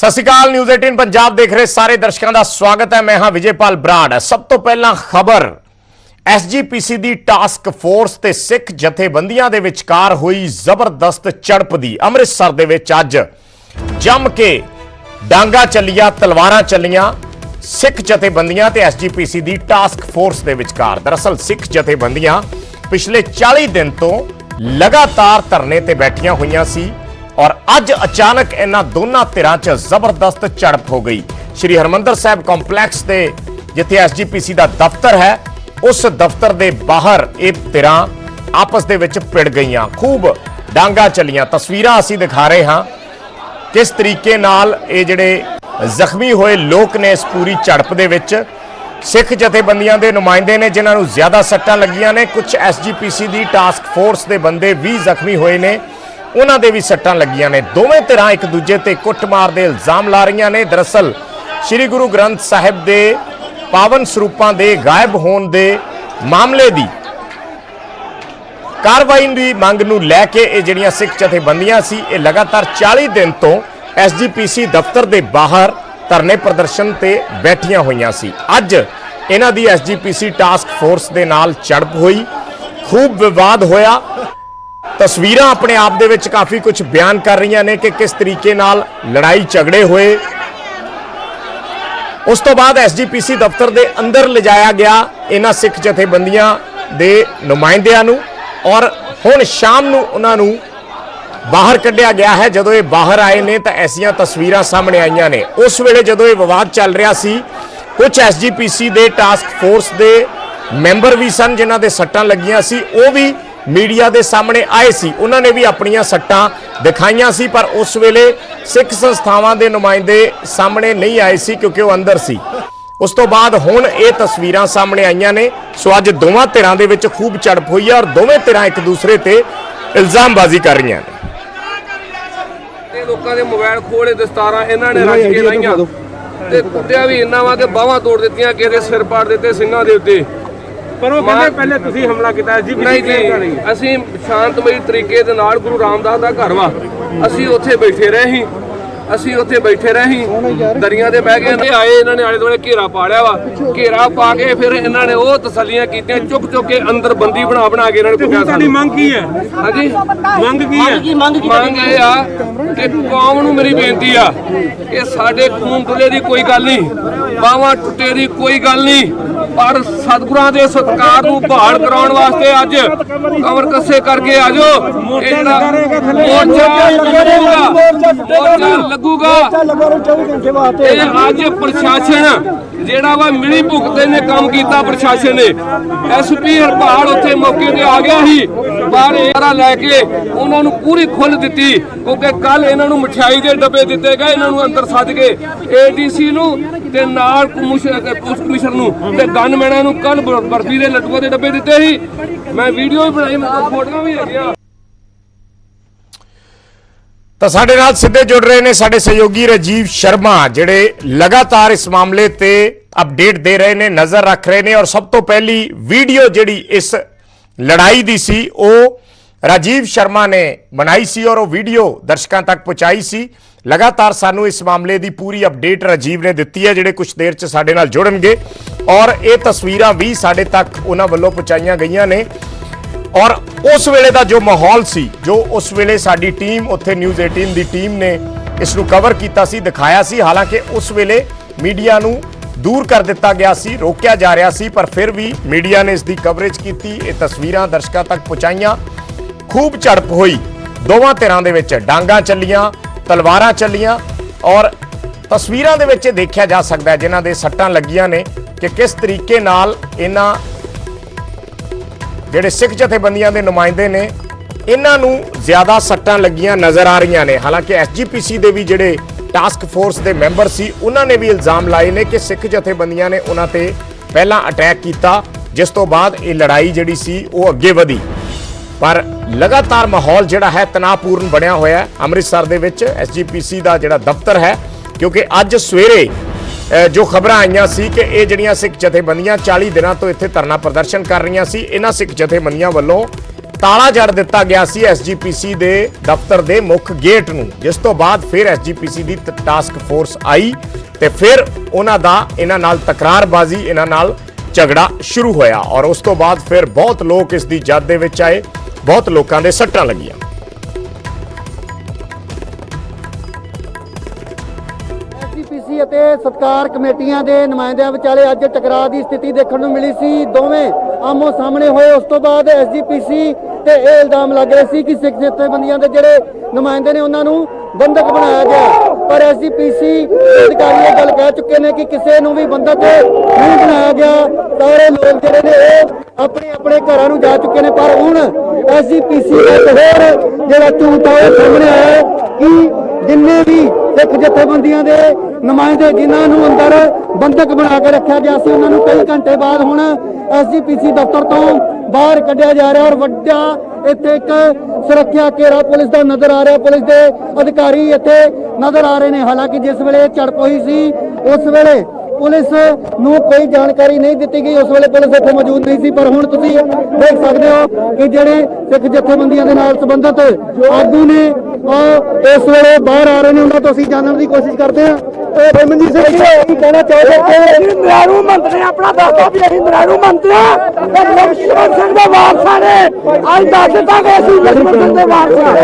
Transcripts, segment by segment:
सत श्री अकाल न्यूज़ 18 पंजाब देख रहे सारे दर्शकों का स्वागत है। मैं हाँ विजयपाल बराड़। सब तो पहला खबर SGPC दी टास्क फोर्स ते सिख जथेबंदियां दे विचकार हुई जबरदस्त झड़प दी। अमृतसर दे विच अज जम के डांगा चलिया, तलवारां चलियां सिख जथेबंदियां ते SGPC दी टास्क फोर्स दे विचकार। दरअसल सिख जथेबंदियां पिछले 40 दिन तो लगातार धरने ते बैठियां हुईयां सी और अज अचानक इन्हां दोनों धिरां च जबरदस्त झड़प हो गई। श्री हरमंदर साहब कॉम्पलैक्स दे जिथे SGPC दा दफ्तर है उस दफ्तर दे बाहर ये धिरां आपस दे विच भिड़ गईयां, खूब डांगा चलियां। तस्वीरां असीं दिखा रहे हां किस तरीके नाल ये जिहड़े जख्मी होए लोग ने इस पूरी झड़प दे विच। सिख जथेबंदियां दे नुमाइंदे ने जिन्हां नूं ज्यादा सट्टां लगियां ने, कुछ SGPC दी टास्क फोर्स दे बंदे भी जख्मी होए ने, उन्हां दे भी सट्टां लगियां ने। दोवें धिरां एक दूजे ते कुੱਟਮਾर दे इल्जाम ला रहीआं ने। दरअसल श्री गुरु ग्रंथ साहिब दे पावन सरूपां दे गायब होण दे मामले दी कार्रवाई दी मंग नूं लैके ये जिहड़ियां सिख जथेबंदियां सी ये लगातार 40 दिन तो SGPC दफ्तर दे बाहर धरने प्रदर्शन ते बैठियां होईयां सी। अज इन्हां दी SGPC टास्क फोर्स दे नाल झड़प हुई, खूब विवाद होया। तस्वीरां अपने आप दे विच काफी कुछ बयान कर रही ने कि किस तरीके नाल लड़ाई झगड़े हुए। उस तो बाद SGPC दफ्तर दे अंदर ले जाया गया इन्हां सिख जथेबंदियां दे नुमाइंदियां नूं और हुण शाम नूं उन्हां नूं बाहर कढ़िया गया है। जदों ये बाहर आए ने तां ऐसियां तस्वीरां सामने आईयां ने। उस वेले जदों ये विवाद चल रहा सी कुछ SGPC दे टास्क फोर्स दे मैंबर भी सन जिन्हां दे सट्टां लगियां सी, वो भी मीडिया दे सामने आए सी, उन्होंने भी अपनियां सट्टां दिखाइयां सी, पर उस वेले सिख संस्थावां दे नुमाइंदे सामने नहीं आए सी क्योंकि वो अंदर सी। उस तो बाद हुण ये तस्वीरां सामने आईयां ने। सो अज दोवां धिरां दे विच खूब झड़प हुई है और दोवें धिरां एक दूसरे ते इल्जामबाजी कर रही हैं। लोकां दे मोबाइल खोले दस्तारां इन्हां ने रख के लाईयां ते कुੱਟਿਆ भी इन्ना वा कि बाहां तोड़ दित्तियां, किसे दे सिर पाड़ दित्ते ਸਿੰਘਾਂ ਦੇ ਉੱਤੇ। पर वो कहते पहले तुसी हमला किया जी? नहीं जी, ਅਸੀਂ ਸ਼ਾਂਤਮਈ ਤਰੀਕੇ ਦੇ ਨਾਲ ਗੁਰੂ ਰਾਮਦਾਸ ਦਾ ਘਰ ਵਾ, ਅਸੀਂ ਉੱਥੇ ਬੈਠੇ ਰਹੇ ਸੀ ਦਰੀਆਂ ਦੇ ਬਹਿ ਕੇ ਆਏ। ਇਹਨਾਂ ਨੇ ਆਲੇ ਦੁਆਲੇ ਘੇਰਾ ਪਾ ਲਿਆ ਵਾ, ਘੇਰਾ ਪਾ ਕੇ ਫਿਰ ਇਹਨਾਂ ਨੇ ਉਹ ਤਸੱਲੀਆਂ ਕੀਤੀਆਂ, ਚੁੱਕ ਕੇ ਅੰਦਰ ਬੰਦੀ ਬਣਾ ਕੇ ਇਹਨਾਂ ਨੇ ਕੁੱਟਿਆ। ਸਾਡੀ ਮੰਗ ਕੀ ਹੈ? ਹਾਂਜੀ ਮੰਗ ਕੀ ਹੈ? ਮੰਗ ਇਹ ਆ ਕਿ ਕੌਮ ਨੂੰ ਮੇਰੀ ਬੇਨਤੀ ਆ ਕਿ ਸਾਡੇ ਖੂਨ ਡੁੱਲੇ ਦੀ ਕੋਈ ਗੱਲ ਨਹੀਂ, ਬਾਹਾਂ ਟੁੱਟੇ ਦੀ ਕੋਈ ਗੱਲ ਨਹੀਂ, ਪਰ ਸਤਿਗੁਰਾਂ ਦੇ ਸਤਿਕਾਰ ਨੂੰ ਬਹਾਲ ਕਰਾਉਣ ਵਾਸਤੇ ਅੱਜ ਕਮਰ ਕੱਸੇ ਕਰਕੇ ਆ ਜਾਓ। ਲੱਗੂਗਾ ਇਹ ਅੱਜ ਪ੍ਰਸ਼ਾਸਨ ਜਿਹੜਾ ਵਾ ਮਿਲੀ ਭੁਗਤੇ ਨੇ ਕੰਮ ਕੀਤਾ। ਪ੍ਰਸ਼ਾਸਨ ਨੇ SP ਹਰਪਾਲ ਉੱਥੇ ਮੌਕੇ ਤੇ ਆ ਗਿਆ ਸੀ, ਪਰ ਇਹ ਲੈ ਕੇ ਉਹਨਾਂ ਨੂੰ ਪੂਰੀ ਖੁੱਲ੍ਹ ਦਿੱਤੀ ਕਿਉਂਕਿ ਕੱਲ ਇਹਨਾਂ ਨੂੰ ਮਠਿਆਈ ਦੇ ਡੱਬੇ ਦਿੱਤੇ ਗਏ, ਇਹਨਾਂ ਨੂੰ ਅੰਦਰ ਸੱਦ ਕੇ ADC ਨੂੰ ਤੇ ਨਾਲ ਪੁਲਿਸ ਕਮਿਸ਼ਨਰ ਨੂੰ ਤੇ ਗਨਮੈਨਾਂ ਨੂੰ ਕੱਲ ਬਰਫੀ ਦੇ ਲੱਡੂਆਂ ਦੇ ਡੱਬੇ ਦਿੱਤੇ ਸੀ। ਮੈਂ ਵੀਡੀਓ ਵੀ ਬਣਾਈ, ਮੇਰੇ ਫੋਟੋਆਂ ਵੀ ਹੈਗੀਆਂ। तो साडे नाल सीधे जुड़ रहे हैं साडे सहयोगी राजीव शर्मा जिहड़े लगातार इस मामले ते अपडेट दे रहे हैं, नज़र रख रहे हैं। और सब तो पहली वीडियो जिहड़ी इस लड़ाई दी सी वो राजीव शर्मा ने बनाई सी और वो वीडियो दर्शकों तक पहुँचाई सी। लगातार सानू इस मामले की पूरी अपडेट राजीव ने दी है, जिहड़े कुछ देर च साडे नाल जुड़नगे और ये तस्वीरां भी साडे तक उन्हां वल्लों पहुँचाईयां गईयां ने। और उस वेले दा जो माहौल सी, जो उस वेले साडी टीम उत्थे न्यूज़ 18 दी टीम ने इसनूं कवर कीता सी, दिखाया सी। हालांकि उस वेले मीडिया नूं दूर कर दिता गया सी, रोकिया जा रहा सी, पर फिर भी मीडिया ने इसकी कवरेज की। ये तस्वीरां दर्शकों तक पहुँचाइयां। खूब झड़प हुई, दोवां धिरां दे विच डांगां चलियां, तलवारां चलियां और तस्वीरां दे विच देखिया जा सकदा है जिन्हां दे सट्टां लगियां ने कि किस तरीके नाल इन्हां ਜਿਹੜੇ ਸਿੱਖ ਜਥੇਬੰਦੀਆਂ ਦੇ ਨੁਮਾਇੰਦੇ ਨੇ ਇਹਨਾਂ ਨੂੰ ਜ਼ਿਆਦਾ ਸੱਟਾਂ ਲੱਗੀਆਂ ਨਜ਼ਰ ਆ ਰਹੀਆਂ ਨੇ। ਹਾਲਾਂਕਿ SGPC ਦੇ ਵੀ ਜਿਹੜੇ ਟਾਸਕ ਫੋਰਸ ਦੇ ਮੈਂਬਰ ਸੀ ਉਹਨਾਂ ਨੇ ਵੀ ਇਲਜ਼ਾਮ ਲਾਏ ਨੇ ਕਿ ਸਿੱਖ ਜਥੇਬੰਦੀਆਂ ਨੇ ਉਹਨਾਂ ਤੇ ਪਹਿਲਾਂ ਅਟੈਕ ਕੀਤਾ, ਜਿਸ ਤੋਂ ਬਾਅਦ ਇਹ ਲੜਾਈ ਜਿਹੜੀ ਸੀ ਉਹ ਅੱਗੇ ਵਧੀ। ਪਰ ਲਗਾਤਾਰ ਮਾਹੌਲ ਜਿਹੜਾ ਹੈ ਤਣਾਅਪੂਰਨ ਬਣਿਆ ਹੋਇਆ ਹੈ ਅੰਮ੍ਰਿਤਸਰ ਦੇ ਵਿੱਚ SGPC ਦਾ ਜਿਹੜਾ ਦਫ਼ਤਰ ਹੈ, ਕਿਉਂਕਿ ਅੱਜ ਸਵੇਰੇ जो खबर आईयां सी कि ये जिहड़ियां सिख जथेबंदियां 40 दिनों तो इत्थे धरना प्रदर्शन कर रही सी। इन्हां सिख जथेबंदियां वल्लों ਤਾਲਾ ਜੜ ਦਿੱਤਾ ਗਿਆ ਸੀ ਐਸਜੀਪੀਸੀ ਦੇ ਦਫ਼ਤਰ ਦੇ ਮੁੱਖ ਗੇਟ ਨੂੰ, ਜਿਸ ਤੋਂ ਬਾਅਦ ਫਿਰ ਐਸਜੀਪੀਸੀ ਦੀ ਟਾਸਕ ਫੋਰਸ ਆਈ ਤੇ ਫਿਰ ਉਹਨਾਂ ਦਾ ਇਹਨਾਂ ਨਾਲ ਤਕਰਾਰਬਾਜ਼ੀ, ਇਹਨਾਂ ਨਾਲ ਝਗੜਾ ਸ਼ੁਰੂ ਹੋਇਆ ਔਰ ਉਸ ਤੋਂ ਬਾਅਦ ਫਿਰ ਬਹੁਤ ਲੋਕ ਇਸ ਦੀ ਜਦ ਦੇ ਵਿੱਚ ਆਏ, ਬਹੁਤ ਲੋਕਾਂ ਦੇ ਸੱਟਾਂ ਲੱਗੀਆਂ। ਐਸਜੀਪੀਸੀ ਅਤੇ ਸਤਕਾਰ ਕਮੇਟੀਆਂ ਦੇ ਨੁਮਾਇੰਦਿਆਂ ਵਿਚਾਲੇ ਅੱਜ ਟਕਰਾਅ ਦੀ ਸਥਿਤੀ ਦੇਖਣ ਨੂੰ ਮਿਲੀ ਸੀ। ਦੋਵੇਂ ਆਮੋ ਸਾਹਮਣੇ ਹੋਏ। ਉਸ ਤੋਂ ਬਾਅਦ ਐਸਜੀਪੀਸੀ ਤੇ ਇਹ ਇਲਜ਼ਾਮ ਲੱਗ ਰਹੇ ਸੀ ਕਿ ਸਿੱਖ ਜਥੇਬੰਦੀਆਂ ਦੇ ਜਿਹੜੇ ਨੁਮਾਇੰਦੇ ਨੇ ਉਹਨਾਂ ਨੂੰ ਬੰਦਕ ਬਣਾਇਆ ਗਿਆ, ਪਰ ਐਸਜੀਪੀਸੀ ਅਧਿਕਾਰੀ ਇਹ ਗੱਲ ਕਹਿ ਚੁੱਕੇ ਨੇ ਕਿ ਕਿਸੇ ਨੂੰ ਵੀ ਬੰਦਕ ਨਹੀਂ ਬਣਾਇਆ ਗਿਆ। ਸਾਰੇ ਲੋਕ ਜਿਹੜੇ ਨੇ ਉਹ ਆਪਣੇ ਆਪਣੇ ਘਰਾਂ ਨੂੰ ਜਾ ਚੁੱਕੇ ਨੇ। ਪਰ ਹੁਣ ਐਸਜੀਪੀਸੀ ਦਾ ਇੱਕ ਹੋਰ ਜਿਹੜਾ ਝੂਠ ਆ ਉਹ ਸਾਹਮਣੇ ਆਇਆ ਹੈ ਕਿ ਜਿੰਨੇ ਵੀ ਸਿੱਖ ਜਥੇਬੰਦੀਆਂ ਦੇ ਨੁਮਾਇੰਦੇ ਜਿਨ੍ਹਾਂ ਨੂੰ ਅੰਦਰ ਬੰਦਕ ਬਣਾ ਕੇ ਰੱਖਿਆ ਗਿਆ ਸੀ, ਉਹਨਾਂ ਨੂੰ ਕਈ ਘੰਟੇ ਬਾਅਦ ਹੁਣ ਐਸਜੀਪੀਸੀ ਦਫ਼ਤਰ ਤੋਂ ਬਾਹਰ ਕੱਢਿਆ ਜਾ ਰਿਹਾ ਔਰ ਵੱਡਾ ਇੱਥੇ ਇੱਕ ਸੁਰੱਖਿਆ ਘੇਰਾ ਪੁਲਿਸ ਦਾ ਨਜ਼ਰ ਆ ਰਿਹਾ। ਪੁਲਿਸ ਦੇ ਅਧਿਕਾਰੀ ਇੱਥੇ ਨਜ਼ਰ ਆ ਰਹੇ ਨੇ। ਹਾਲਾਂਕਿ ਜਿਸ ਵੇਲੇ ਝੜਪ ਹੋਈ ਸੀ ਉਸ ਵੇਲੇ ਪੁਲਿਸ ਨੂੰ ਕੋਈ ਜਾਣਕਾਰੀ ਨਹੀਂ ਦਿੱਤੀ ਗਈ, ਉਸ ਵੇਲੇ ਪੁਲਿਸ ਇੱਥੇ ਮੌਜੂਦ ਨਹੀਂ ਸੀ। ਪਰ ਹੁਣ ਤੁਸੀਂ ਦੇਖ ਸਕਦੇ ਹੋ ਕਿ ਜਿਹੜੇ ਸਿੱਖ ਜਥੇਬੰਦੀਆਂ ਦੇ ਨਾਲ ਸੰਬੰਧਿਤ ਆਗੂ ਨੇ ਉਹ ਇਸ ਵੇਲੇ ਬਾਹਰ ਆ ਰਹੇ ਨੇ। ਉਹਨਾਂ ਤੋਂ ਅਸੀਂ ਜਾਣਨ ਦੀ ਕੋਸ਼ਿਸ਼ ਕਰਦੇ ਹਾਂ। ਰਮਨਜੀਤ ਸਿੰਘ ਕੀ ਕਹਿਣਾ ਚਾਹੋਗੇ ਕਿ ਨਰਾਣੂ ਮੰਤਰੀ ਆਪਣਾ ਦੱਸਦਾ ਵੀ ਅਸੀਂ ਨਰਾਣੂ ਮੰਤਰੀ ਲక్ష్మణ ਸਿੰਘ ਦੇ ਵਾਰਸਾਂ ਨੇ। ਅੱਜ ਦੱਸ ਦਿੱਤਾ ਕਿ ਅਸੀਂ ਲక్ష్మణ ਸਿੰਘ ਦੇ ਵਾਰਸਾਂ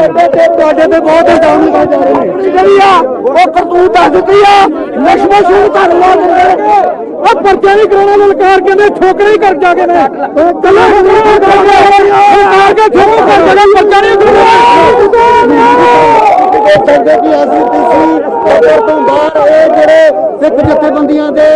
ਤੁਹਾਡੇ ਤੇ ਬਹੁਤ ਇਲਜ਼ਾਮ ਲਗਾਏ ਜਾ ਰਹੇ ਨੇ। ਜਿਹੜੀ ਆ ਉਹ ਕਰਤੂਤ ਦੱਸ ਦਿੱਤੀ ਆ। ਲక్ష్మణ ਸਿੰਘ ਧੰਨਵਾਦ ਉਹ ਪਰਚਾ ਨਹੀਂ ਕਰਾਉਣਾ ਲਲਕਾਰ ਕਹਿੰਦੇ ਠੋਕਰੇ ਹੀ ਕਰ ਜਾ ਕੇ ਨੇ ਕੱਲਾ ਸਰਕਾਰ ਕੇ ਠੋਕਰ ਕਰ ਜਾਣਾ ਪਰਚਾ ਨਹੀਂ ਦੇਖ ਸਕਦੇ ਕਿ ਐਸਜੀਪੀਸੀ ਦਫ਼ਤਰ ਤੋਂ ਬਾਹਰ ਇਹ ਜਿਹੜੇ ਸਿੱਖ ਜਥੇਬੰਦੀਆਂ ਦੇ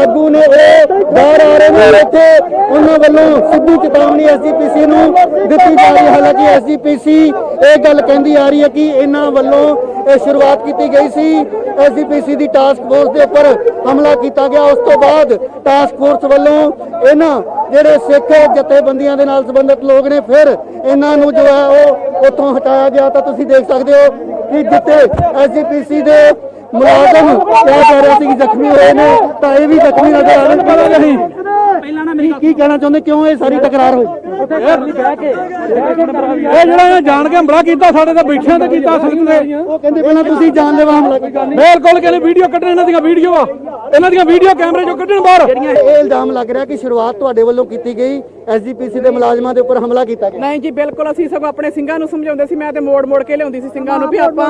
ਆਗੂ ਨੇ ਉਹ ਬਾਹਰ ਆ ਰਹੇ ਨੇ। ਇੱਥੇ ਉਹਨਾਂ ਵੱਲੋਂ ਸਿੱਧੀ ਚੇਤਾਵਨੀ ਐਸਜੀਪੀਸੀ ਨੂੰ ਦਿੱਤੀ ਜਾ ਰਹੀ ਹੈ। ਹਾਲਾਂਕਿ ਐਸਜੀਪੀਸੀ ਇਹ ਗੱਲ ਕਹਿੰਦੀ ਆ ਰਹੀ ਹੈ ਕਿ ਇਹਨਾਂ ਵੱਲੋਂ ਇਹ ਸ਼ੁਰੂਆਤ ਕੀਤੀ ਗਈ ਸੀ, ਐਸਜੀਪੀਸੀ ਦੀ ਟਾਸਕ ਫੋਰਸ ਦੇ ਉੱਪਰ ਹਮਲਾ ਕੀਤਾ ਗਿਆ। ਉਸ ਤੋਂ ਬਾਅਦ ਟਾਸਕ ਫੋਰਸ ਵੱਲੋਂ ਇਹਨਾਂ ਜਿਹੜੇ ਸਿੱਖ ਜਥੇਬੰਦੀਆਂ ਦੇ ਨਾਲ ਸੰਬੰਧਿਤ ਲੋਕ ਨੇ ਫਿਰ ਇਹਨਾਂ ਨੂੰ ਜੋ ਹੈ ਉਹ ਉੱਥੋਂ ਹਟਾਇਆ ਗਿਆ। ਤਾਂ ਤੁਸੀਂ ਦੇਖ ਸਕਦੇ ਹੋ ਕਿ ਜਿੱਥੇ ਐਸਜੀਪੀਸੀ ਦੇ ਮੁਲਾਜ਼ਮ ਕਿਹਾ ਜਾ ਰਿਹਾ ਸੀ ਕਿ ਜ਼ਖਮੀ ਹੋਏ ਨੇ, ਤਾਂ ਇਹ ਵੀ ਜ਼ਖਮੀ ਨਜ਼ਰ ਆ ਰਹੇ ਨੇ। ਕੀ ਕਹਿਣਾ ਚਾਹੁੰਦੇ, ਕਿਉਂ ਇਹ ਸਾਰੀ ਤਕਰਾਰ ਹੋਈ? ਇਹ ਜਿਹੜਾ ਜਾਣ ਕੇ ਹਮਲਾ ਕੀਤਾ ਸਾਡੇ ਤਾਂ ਬੈਠਿਆਂ ਤੇ ਕੀਤਾ ਸੜਕ ਤੇ। ਉਹ ਕਹਿੰਦੇ ਪਹਿਲਾਂ ਤੁਸੀਂ ਜਾਣਲੇਵਾ ਹਮਲਾ ਕੀਤਾ। ਬਿਲਕੁਲ ਕਹਿੰਦੇ ਵੀਡੀਓ ਕੱਢਣ, ਇਹਨਾਂ ਦੀਆਂ ਵੀਡੀਓ ਆ, ਇਹਨਾਂ ਦੀਆਂ ਵੀਡੀਓ ਕੈਮਰੇ ਚੋਂ ਕੱਢਣ ਬਾਹਰ। ਇਹ ਇਲਜ਼ਾਮ ਲੱਗ ਰਿਹਾ ਕਿ ਸ਼ੁਰੂਆਤ ਤੁਹਾਡੇ ਵੱਲੋਂ ਕੀਤੀ ਗਈ, ਐਸਜੀਪੀਸੀ ਦੇ ਮੁਲਾਜ਼ਮਾਂ ਦੇ ਉੱਪਰ ਹਮਲਾ ਕੀਤਾ ਗਿਆ। ਨਹੀਂ ਜੀ ਬਿਲਕੁਲ, ਅਸੀਂ ਸਭ ਆਪਣੇ ਸਿੰਘਾਂ ਨੂੰ ਸਮਝਾਉਂਦੇ ਸੀ। ਮੈਂ ਤੇ ਮੋੜ ਕੇ ਲਿਆਉਂਦੀ ਸੀ ਸਿੰਘਾਂ ਨੂੰ ਵੀ ਆਪਾਂ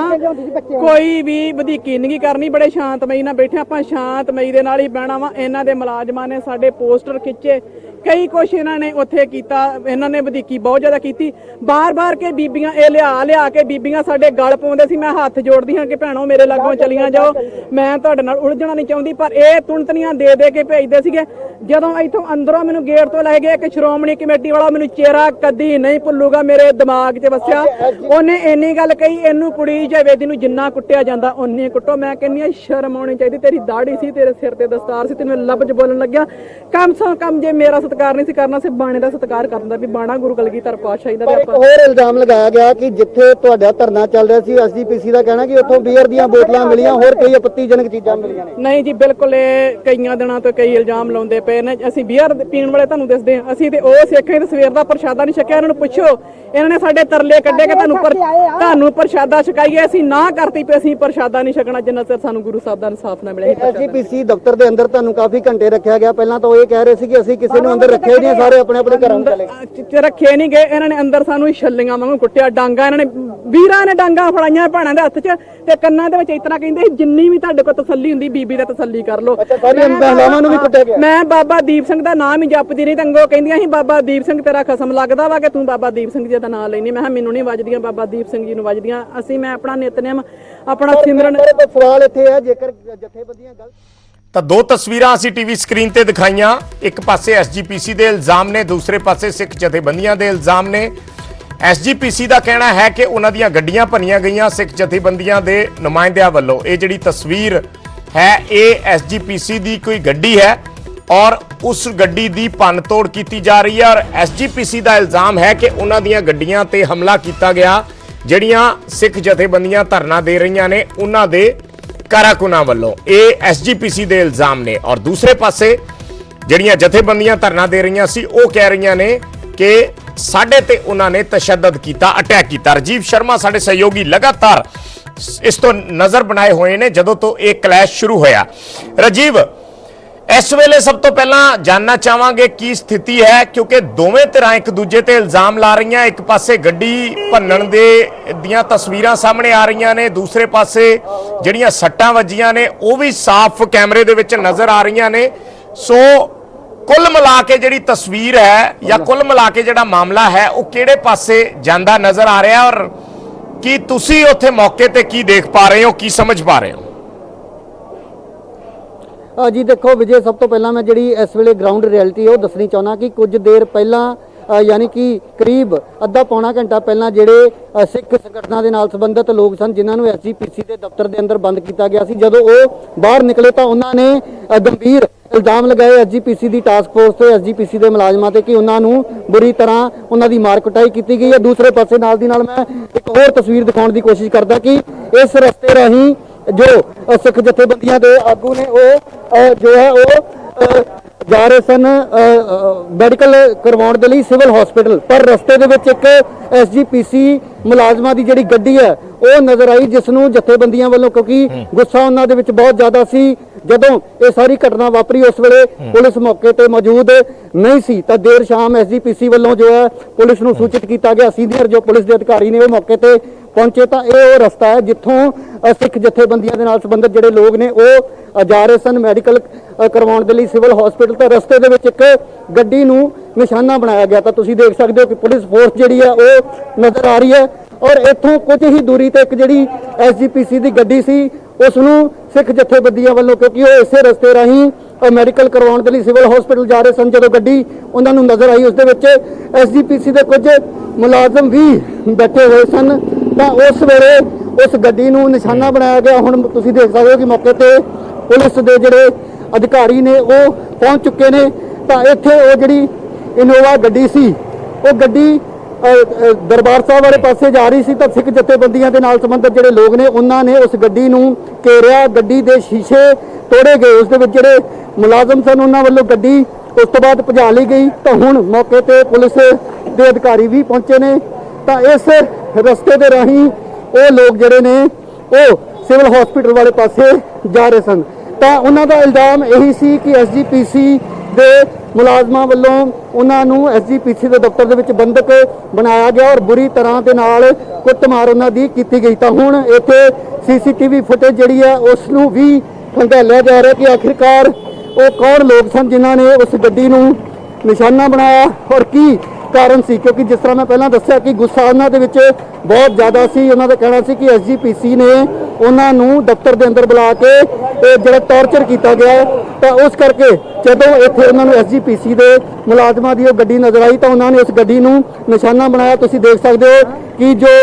ਕੋਈ ਵੀ ਵਧੀਕੀ ਨਹੀਂ ਕਰਨੀ, ਬੜੇ ਸ਼ਾਂਤਮਈ ਨਾਲ ਬੈਠੇ, ਆਪਾਂ ਸ਼ਾਂਤਮਈ ਦੇ ਨਾਲ ਹੀ ਬਹਿਣਾ ਵਾ। ਇਹਨਾਂ ਦੇ ਮੁਲਾਜ਼ਮਾਂ ਨੇ ਸਾਡੇ ਪੋਸਟਰ ਖਿੱਚੇ, ਕਈ ਕੁਛ ਇਹਨਾਂ ਨੇ ਉੱਥੇ ਕੀਤਾ। ਇਹਨਾਂ ਨੇ ਵਧੀਕੀ ਬਹੁਤ ਜ਼ਿਆਦਾ ਕੀਤੀ। ਬਾਰ-ਬਾਰ ਕੇ ਬੀਬੀਆਂ ਇਹ ਲਿਆ ਕੇ ਬੀਬੀਆਂ ਸਾਡੇ ਗਲ ਪਾਉਂਦੇ ਸੀ। ਮੈਂ ਹੱਥ ਜੋੜਦੀ ਹਾਂ ਕਿ ਭੈਣੋ ਮੇਰੇ ਲਾਗੋਂ ਚਲੀਆਂ ਜਾਓ, ਮੈਂ ਤੁਹਾਡੇ ਨਾਲ ਉਲਝਣਾ ਨਹੀਂ ਚਾਹੁੰਦੀ, ਪਰ ਇਹ ਤੁਣਤਨੀਆਂ ਦੇ ਕੇ ਭੇਜਦੇ ਸੀਗੇ। ਜਦੋਂ ਇੱਥੋਂ ਅੰਦਰੋਂ ਮੈਨੂੰ ਗੇਟ ਤੋਂ ਲੈ ਗਏ, ਇੱਕ ਸ਼੍ਰੋਮਣੀ ਕਮੇਟੀ ਵਾਲਾ ਮੈਨੂੰ ਚਿਹਰਾ ਕਦੀ ਨਹੀਂ ਭੁੱਲੂਗਾ, ਮੇਰੇ ਦਿਮਾਗ 'ਚ ਵਸਿਆ। ਉਹਨੇ ਇੰਨੀ ਗੱਲ ਕਹੀ, ਇਹਨੂੰ ਕੁੜੀ ਜਾਵੇਦੀ ਨੂੰ ਜਿੰਨਾ ਕੁੱਟਿਆ ਜਾਂਦਾ ਓਨੀ ਕੁੱਟੋ। ਮੈਂ ਕਹਿੰਦੀ ਆ ਸ਼ਰਮ ਆਉਣੀ ਚਾਹੀਦੀ, ਤੇਰੀ ਦਾੜੀ ਸੀ, ਤੇਰੇ ਸਿਰ ਤੇ ਦਸਤਾਰ ਸੀ, ਤੈਨੂੰ ਲਫ਼ਜ਼ ਬੋਲਣ ਲੱਗਿਆ। ਕਮ ਸੋ ਕਮ ਜੇ ਮੇਰਾ ਸਤਿਕਾਰ ਨਹੀਂ ਸੀ ਕਰਨਾ, ਸੀ ਬਾਣੇ ਦਾ ਸਤਿਕਾਰ ਕਰਦਾ ਵੀ ਬਾਣਾ ਗੁਰੂ ਕਲਗੀਧਰ ਪਾਤਸ਼ਾਹੀ ਦਾ। ਇੱਕ ਹੋਰ ਇਲਜ਼ਾਮ ਲਗਾਇਆ ਗਿਆ ਕਿ ਜਿੱਥੇ ਤੁਹਾਡਾ ਧਰਨਾ ਚੱਲ ਰਿਹਾ ਸੀ, ਐਸਜੀਪੀਸੀ ਦਾ ਕਹਿਣਾ ਕਿ ਉੱਥੋਂ ਬੀਅਰ ਦੀਆਂ ਬੋਤਲਾਂ ਮਿਲੀਆਂ, ਹੋਰ ਕਈ ਆਪੱਤੀਜਨਕ ਚੀਜ਼ਾਂ ਮਿਲੀਆਂ ਨੇ। ਨਹੀਂ ਜੀ ਬਿਲਕੁਲ, ਇਹ ਕਈਆਂ ਦਿਨਾਂ ਤੋਂ ਕਈ ਇਲਜ਼ਾਮ ਲਾਉਂਦੇ ਪਏ ਨੇ। ਅਸੀਂ ਬੀਅਰ ਪੀਣ ਵਾਲੇ ਤੁਹਾਨੂੰ ਦੱਸਦੇ ਹਾਂ, ਅਸੀਂ ਤੇ ਉਹ ਸਿੱਖਾਂ ਦੇ ਸਵੇਰ ਦਾ ਪ੍ਰਸ਼ਾਦਾ ਨਹੀਂ ਛਕਿਆ। ਇਹਨਾਂ ਨੂੰ ਪੁੱਛੋ, ਇਹਨਾਂ ਨੇ ਸਾਡੇ ਤਰਲੇ ਕੱਢੇ ਕਿ ਤੁਹਾਨੂੰ ਪ੍ਰਸ਼ਾਦਾ ਛਕਾਈਏ, ਅਸੀਂ ਨਾ ਕਰਤੀ ਪਈ, ਅਸੀਂ ਪ੍ਰਸ਼ਾਦਾ ਨਹੀਂ ਛਕਣਾ ਜਿੰਨਾ ਚਿਰ ਸਾਨੂੰ ਗੁਰੂ ਸਾਹਿਬ ਦਾ ਇਨਸਾਫ ਨਾ ਮਿਲੇ। ਐਸਜੀਪੀਸੀ ਦਫ਼ਤਰ ਦੇ ਅੰਦਰ ਤੁਹਾਨੂੰ ਕਾਫੀ ਘੰਟੇ ਰੱਖਿਆ ਗਿਆ। ਪਹਿਲਾਂ ਤਾਂ ਉਹ ਇਹ ਕਹਿ ਰਹੇ ਸੀ ਕਿ ਅਸੀਂ ਕਿਸੇ ਨੂੰ ਅੰਦਰ ਰੱਖਿਆ ਨਹੀਂ, ਸਾਰੇ ਆਪਣੇ ਆਪਣੇ ਘਰਾਂ ਨੂੰ ਚਲੇ ਗਏ। ਰੱਖੇ ਨਹੀਂ ਗਏ, ਇਹਨਾਂ ਨੇ ਅੰਦਰ ਸਾਨੂੰ ਛੱਲੀਆਂ ਵਾਂਗੂ ਕੁੱਟਿਆ। ਡਾਂਗਾ ਇਹਨਾਂ ਨੇ, ਵੀਰਾਂ ਨੇ ਡਾਂਗਾ ਫੜਾਈਆਂ ਭੈਣਾਂ ਦੇ ਹੱਥ 'ਚ ਤੇ ਕੰਨਾਂ ਦੇ ਵਿੱਚ ਇਸ ਤਰ੍ਹਾਂ ਕਹਿੰਦੇ ਜਿੰਨੀ ਵੀ ਤੁਹਾਡੇ ਕੋਲ ਤਸੱਲੀ ਹੁੰਦੀ ਬੀਬੀ ਦਾ ਤਸੱਲੀ ਕਰ ਲਓ। ਸਾਰੀਆਂ ਮਹਿਲਾਵਾਂ ਨੂੰ ਵੀ ਕੁੱਟਿਆ ਗਿਆ। ਮੈਂ ਬਾਬਾ ਦੀਪ ਸਿੰਘ ਦਾ ਨਾਮ ਹੀ ਜਪਦੀ ਰਹੀ, ਤੰਗੋ ਕਹਿੰਦੀਆਂ ਸੀ ਬਾਬਾ ਦੀਪ ਸਿੰਘ ਤੇਰਾ ਖਸਮ ਲੱਗਦਾ ਵਾ ਕਿ ਤੂੰ ਬਾਬਾ ਦੀਪ ਸਿੰਘ ਜੀ ਦਾ ਨਾਮ ਲੈਣੀ। ਮੈਂ ਕਿਹਾ ਮੈਨੂੰ ਨਹੀਂ ਵੱਜਦੀਆਂ, ਬਾਬਾ ਦੀਪ ਸਿੰਘ ਜੀ ਨੂੰ ਵੱਜਦੀਆਂ। ਮੈਂ ਆਪਣਾ ਨਿਤਨੇਮ, ਆਪਣਾ ਸਿਮਰਨ। ਸਵਾਲ ਇੱਥੇ ਹੈ, ਜੇਕਰ ਜਥੇਬੰਦੀਆਂ ਗਲਤ ਤਾਂ ਦੋ ਤਸਵੀਰਾਂ ਅਸੀਂ ਟੀਵੀ ਸਕਰੀਨ ਤੇ ਦਿਖਾਈਆਂ। ਇੱਕ ਪਾਸੇ ਐਸਜੀਪੀਸੀ ਦੇ ਇਲਜ਼ਾਮ ਨੇ, ਦੂਸਰੇ ਪਾਸੇ ਸਿੱਖ ਜਥੇਬੰਦੀਆਂ ਦੇ ਇਲਜ਼ਾਮ ਨੇ। ਐਸਜੀਪੀਸੀ ਦਾ ਕਹਿਣਾ ਹੈ ਕਿ ਉਹਨਾਂ ਦੀਆਂ ਗੱਡੀਆਂ ਭੰਨੀਆਂ ਗਈਆਂ ਸਿੱਖ ਜਥੇਬੰਦੀਆਂ ਦੇ ਨੁਮਾਇੰਦਿਆਂ ਵੱਲੋਂ। ਇਹ ਜਿਹੜੀ ਤਸਵੀਰ ਹੈ ਇਹ ਐਸਜੀਪੀਸੀ ਦੀ ਕੋਈ ਗੱਡੀ ਹੈ ਔਰ ਉਸ ਗੱਡੀ ਦੀ ਭੰਨਤੋੜ ਕੀਤੀ ਜਾ ਰਹੀ ਹੈ ਔਰ ਐਸਜੀਪੀਸੀ ਦਾ ਇਲਜ਼ਾਮ ਹੈ ਕਿ ਉਹਨਾਂ ਦੀਆਂ ਗੱਡੀਆਂ ਤੇ ਹਮਲਾ ਕੀਤਾ ਗਿਆ, ਜਿਹੜੀਆਂ ਸਿੱਖ ਜਥੇਬੰਦੀਆਂ ਧਰਨਾ ਦੇ ਰਹੀਆਂ ਨੇ ਉਹਨਾਂ ਦੇ ਕਾਰਕੁਨਾਂ ਵੱਲੋਂ। ਇਹ ਐਸਜੀਪੀਸੀ ਦੇ ਇਲਜ਼ਾਮ ਨੇ ਔਰ ਦੂਸਰੇ ਪਾਸੇ ਜਿਹੜੀਆਂ ਜਥੇਬੰਦੀਆਂ ਧਰਨਾ ਦੇ ਰਹੀਆਂ ਸੀ ਉਹ ਕਹਿ ਰਹੀਆਂ ਨੇ ਕਿ ਸਾਡੇ ਤੇ ਉਹਨਾਂ ਨੇ ਤਸ਼ੱਦਦ ਕੀਤਾ, ਅਟੈਕ ਕੀਤਾ। ਰਾਜੀਵ ਸ਼ਰਮਾ ਸਾਡੇ ਸਹਿਯੋਗੀ ਲਗਾਤਾਰ ਇਸ ਤੋਂ ਨਜ਼ਰ ਬਣਾਏ ਹੋਏ ਨੇ ਜਦੋਂ ਤੋਂ ਇਹ ਕਲੈਸ਼ ਸ਼ੁਰੂ ਹੋਇਆ। ਰਾਜੀਵ, ਇਸ ਵੇਲੇ ਸਭ ਤੋਂ ਪਹਿਲਾਂ ਜਾਨਣਾ ਚਾਹਾਂਗੇ ਕੀ ਸਥਿਤੀ ਹੈ, ਕਿਉਂਕਿ ਦੋਵੇਂ ਧਿਰਾਂ ਇੱਕ ਦੂਜੇ ਤੇ ਇਲਜ਼ਾਮ ਲਾ ਰਹੀਆਂ। ਇੱਕ ਪਾਸੇ ਗੱਡੀ ਭੰਨਣ ਦੀਆਂ ਤਸਵੀਰਾਂ ਸਾਹਮਣੇ ਆ ਰਹੀਆਂ ਨੇ, ਦੂਸਰੇ ਪਾਸੇ ਜਿਹੜੀਆਂ ਸੱਟਾਂ ਵੱਜੀਆਂ ਨੇ ਉਹ ਵੀ ਸਾਫ਼ ਕੈਮਰੇ ਦੇ ਵਿੱਚ ਨਜ਼ਰ ਆ ਰਹੀਆਂ ਨੇ। ਸੋ ਕੁੱਲ ਮਿਲਾ ਕੇ ਜਿਹੜੀ ਤਸਵੀਰ ਹੈ ਜਾਂ ਕੁੱਲ ਮਿਲਾ ਕੇ ਜਿਹੜਾ ਮਾਮਲਾ ਹੈ ਉਹ ਕਿਹੜੇ ਪਾਸੇ ਜਾਂਦਾ ਨਜ਼ਰ ਆ ਰਿਹਾ, ਔਰ ਕੀ ਤੁਸੀਂ ਉੱਥੇ ਮੌਕੇ ਤੇ ਕੀ ਦੇਖ ਪਾ ਰਹੇ ਹੋ, ਕੀ ਸਮਝ ਪਾ ਰਹੇ ਹੋ? ਜੀ ਦੇਖੋ ਵਿਜੇ, ਸਭ ਤੋਂ ਪਹਿਲਾਂ ਮੈਂ ਜਿਹੜੀ ਇਸ ਵੇਲੇ ਗਰਾਊਂਡ ਰਿਐਲਿਟੀ ਉਹ ਦੱਸਣੀ ਚਾਹੁੰਦਾ ਕਿ ਕੁਝ ਦੇਰ ਪਹਿਲਾਂ ਯਾਨੀ ਕਿ ਕਰੀਬ ਅੱਧਾ ਪੌਣਾ ਘੰਟਾ ਪਹਿਲਾਂ ਜਿਹੜੇ ਸਿੱਖ ਸੰਗਠਨਾਂ ਦੇ ਨਾਲ ਸੰਬੰਧਿਤ ਲੋਕ ਸਨ ਜਿਨ੍ਹਾਂ ਨੂੰ ਐਸਜੀਪੀਸੀ ਦੇ ਦਫ਼ਤਰ ਦੇ ਅੰਦਰ ਬੰਦ ਕੀਤਾ ਗਿਆ ਸੀ, ਜਦੋਂ ਉਹ ਬਾਹਰ ਨਿਕਲੇ ਤਾਂ ਉਹਨਾਂ ਨੇ ਗੰਭੀਰ ਇਲਜ਼ਾਮ ਲਗਾਏ ਐਸਜੀਪੀਸੀ ਦੀ ਟਾਸਕ ਫੋਰਸ ਤੇ, ਐਸਜੀਪੀਸੀ ਦੇ ਮੁਲਾਜ਼ਮਾਂ ਤੇ ਕਿ ਉਹਨਾਂ ਨੂੰ ਬੁਰੀ ਤਰ੍ਹਾਂ ਉਹਨਾਂ ਦੀ ਮਾਰ ਕੁਟਾਈ ਕੀਤੀ ਗਈ ਹੈ। ਦੂਸਰੇ ਪਾਸੇ ਨਾਲ ਦੀ ਨਾਲ ਮੈਂ ਇੱਕ ਹੋਰ ਤਸਵੀਰ ਦਿਖਾਉਣ ਦੀ ਕੋਸ਼ਿਸ਼ ਕਰਦਾ ਕਿ ਇਸ ਰਸਤੇ ਰਾਹੀਂ ਜੋ ਸਿੱਖ ਜਥੇਬੰਦੀਆਂ ਦੇ ਆਗੂ ਨੇ ਉਹ ਜੋ ਹੈ ਉਹ ਜਾ ਰਹੇ ਸਨ ਮੈਡੀਕਲ ਕਰਵਾਉਣ ਦੇ ਲਈ ਸਿਵਲ ਹਸਪੀਟਲ, ਪਰ ਰਸਤੇ ਦੇ ਵਿੱਚ ਇੱਕ ਐਸਜੀਪੀਸੀ ਮੁਲਾਜ਼ਮਾਂ ਦੀ ਜਿਹੜੀ ਗੱਡੀ ਹੈ ਉਹ ਨਜ਼ਰ ਆਈ, ਜਿਸ ਨੂੰ ਜਥੇਬੰਦੀਆਂ ਵੱਲੋਂ, ਕਿਉਂਕਿ ਗੁੱਸਾ ਉਹਨਾਂ ਦੇ ਵਿੱਚ ਬਹੁਤ ਜ਼ਿਆਦਾ ਸੀ ਜਦੋਂ ਇਹ ਸਾਰੀ ਘਟਨਾ ਵਾਪਰੀ, ਉਸ ਵੇਲੇ ਪੁਲਿਸ ਮੌਕੇ ਤੇ ਮੌਜੂਦ ਨਹੀਂ ਸੀ, ਤਾਂ ਦੇਰ ਸ਼ਾਮ ਐਸਜੀਪੀਸੀ ਵੱਲੋਂ ਜੋ ਹੈ ਪੁਲਿਸ ਨੂੰ ਸੂਚਿਤ ਕੀਤਾ ਗਿਆ। ਸੀਨੀਅਰ ਜੋ ਪੁਲਿਸ ਦੇ ਅਧਿਕਾਰੀ ਨੇ ਉਹ ਮੌਕੇ ਤੇ ਪਹੁੰਚੇ ਤਾਂ ਇਹ ਉਹ ਰਸਤਾ ਹੈ ਜਿੱਥੋਂ ਸਿੱਖ ਜਥੇਬੰਦੀਆਂ ਦੇ ਨਾਲ ਸੰਬੰਧਿਤ ਜਿਹੜੇ ਲੋਕ ਨੇ ਉਹ ਜਾ ਰਹੇ ਸਨ ਮੈਡੀਕਲ ਕਰਵਾਉਣ ਦੇ ਲਈ ਸਿਵਲ ਹਸਪੀਟਲ, ਤਾਂ ਰਸਤੇ ਦੇ ਵਿੱਚ ਇੱਕ ਗੱਡੀ ਨੂੰ ਨਿਸ਼ਾਨਾ ਬਣਾਇਆ ਗਿਆ। ਤਾਂ ਤੁਸੀਂ ਦੇਖ ਸਕਦੇ ਹੋ ਕਿ ਪੁਲਿਸ ਫੋਰਸ ਜਿਹੜੀ ਹੈ ਉਹ ਨਜ਼ਰ ਆ ਰਹੀ ਹੈ, ਔਰ ਇੱਥੋਂ ਕੁਝ ਹੀ ਦੂਰੀ ਤੇ ਇੱਕ ਜਿਹੜੀ ਐਸਜੀਪੀਸੀ ਦੀ ਗੱਡੀ ਸੀ ਉਸ ਨੂੰ ਸਿੱਖ ਜਥੇਬੰਦੀਆਂ ਵੱਲੋਂ, ਕਿਉਂਕਿ ਉਹ ਇਸੇ ਰਸਤੇ ਰਾਹੀਂ ਮੈਡੀਕਲ ਕਰਵਾਉਣ ਦੇ ਲਈ ਸਿਵਲ ਹਸਪੀਟਲ ਜਾ ਰਹੇ ਸਨ, ਜਦੋਂ ਗੱਡੀ ਉਹਨਾਂ ਨੂੰ ਨਜ਼ਰ ਆਈ ਉਸ ਦੇ ਵਿੱਚ ਐਸਜੀਪੀਸੀ ਦੇ ਕੁਝ ਮੁਲਾਜ਼ਮ ਵੀ ਬੈਠੇ ਹੋਏ ਸਨ, ਤਾਂ ਉਸ ਵੇਲੇ ਉਸ ਗੱਡੀ ਨੂੰ ਨਿਸ਼ਾਨਾ ਬਣਾਇਆ ਗਿਆ। ਹੁਣ ਤੁਸੀਂ ਦੇਖ ਸਕਦੇ ਹੋ ਕਿ ਮੌਕੇ ਤੇ ਪੁਲਿਸ ਦੇ ਜਿਹੜੇ ਅਧਿਕਾਰੀ ਨੇ ਉਹ ਪਹੁੰਚ ਚੁੱਕੇ ਨੇ, ਤਾਂ ਇੱਥੇ ਉਹ ਜਿਹੜੀ ਇਨੋਵਾ ਗੱਡੀ ਸੀ ਉਹ ਗੱਡੀ ਦਰਬਾਰ ਸਾਹਿਬ ਵਾਲੇ ਪਾਸੇ ਜਾ ਰਹੀ ਸੀ, ਤਾਂ ਸਿੱਖ ਜਥੇਬੰਦੀਆਂ ਦੇ ਨਾਲ ਸੰਬੰਧਿਤ ਜਿਹੜੇ ਲੋਕ ਨੇ ਉਹਨਾਂ ਨੇ ਉਸ ਗੱਡੀ ਨੂੰ ਘੇਰਿਆ, ਗੱਡੀ ਦੇ ਸ਼ੀਸ਼ੇ ਤੋੜੇ ਗਏ, ਉਸ ਦੇ ਵਿੱਚ ਜਿਹੜੇ ਮੁਲਾਜ਼ਮ ਸਨ ਉਹਨਾਂ ਵੱਲੋਂ ਗੱਡੀ ਉਸ ਤੋਂ ਬਾਅਦ ਭਜਾ ਲਈ ਗਈ। ਤਾਂ ਹੁਣ ਮੌਕੇ ਤੇ ਪੁਲਿਸ ਦੇ ਅਧਿਕਾਰੀ ਵੀ ਪਹੁੰਚੇ ਨੇ, ਤਾਂ ਇਸ ਰਸਤੇ ਦੇ ਰਾਹੀਂ ਉਹ ਲੋਕ ਜਿਹੜੇ ਨੇ ਉਹ ਸਿਵਲ ਹਸਪੀਟਲ ਵਾਲੇ ਪਾਸੇ ਜਾ ਰਹੇ ਸਨ। ਤਾਂ ਉਹਨਾਂ ਦਾ ਇਲਜ਼ਾਮ ਇਹੀ ਸੀ ਕਿ ਐਸਜੀਪੀਸੀ ਦੇ ਮੁਲਾਜ਼ਮਾਂ ਵੱਲੋਂ ਉਹਨਾਂ ਨੂੰ ਐਸਜੀਪੀਸੀ ਦੇ ਦਫ਼ਤਰ ਦੇ ਵਿੱਚ ਬੰਦਕ ਬਣਾਇਆ ਗਿਆ ਔਰ ਬੁਰੀ ਤਰ੍ਹਾਂ ਦੇ ਨਾਲ ਕੁੱਟਮਾਰ ਉਹਨਾਂ ਦੀ ਕੀਤੀ ਗਈ। ਤਾਂ ਹੁਣ ਇੱਥੇ ਸੀਸੀਟੀਵੀ ਫੁਟੇਜ ਜਿਹੜੀ ਹੈ ਉਸ ਨੂੰ ਵੀ ਖੰਗਾਲਿਆ ਜਾ ਰਿਹਾ ਕਿ ਆਖਿਰਕਾਰ ਉਹ ਕੌਣ ਲੋਕ ਸਨ ਜਿਨ੍ਹਾਂ ਨੇ ਉਸ ਗੱਡੀ ਨੂੰ ਨਿਸ਼ਾਨਾ ਬਣਾਇਆ ਔਰ ਕੀ ਕਾਰਨ ਸੀ, ਕਿਉਂਕਿ ਜਿਸ ਤਰ੍ਹਾਂ ਮੈਂ ਪਹਿਲਾਂ ਦੱਸਿਆ ਕਿ ਗੁੱਸਾ ਉਹਨਾਂ ਦੇ ਵਿੱਚ ਬਹੁਤ ਜ਼ਿਆਦਾ ਸੀ। ਉਹਨਾਂ ਦਾ ਕਹਿਣਾ ਸੀ ਕਿ ਐਸਜੀਪੀਸੀ ਨੇ ਉਹਨਾਂ ਨੂੰ ਦਫ਼ਤਰ ਦੇ ਅੰਦਰ ਬੁਲਾ ਕੇ ਜਿਹੜਾ ਟੌਰਚਰ ਕੀਤਾ ਗਿਆ, ਤਾਂ ਉਸ ਕਰਕੇ ਜਦੋਂ ਇੱਥੇ ਉਹਨਾਂ ਨੂੰ ਐਸਜੀਪੀਸੀ ਦੇ ਮੁਲਾਜ਼ਮਾਂ ਦੀ ਉਹ ਗੱਡੀ ਨਜ਼ਰ ਆਈ ਤਾਂ ਉਹਨਾਂ ਨੇ ਉਸ ਗੱਡੀ ਨੂੰ ਨਿਸ਼ਾਨਾ ਬਣਾਇਆ। ਤੁਸੀਂ ਦੇਖ ਸਕਦੇ ਹੋ ਕਿ ਜੋ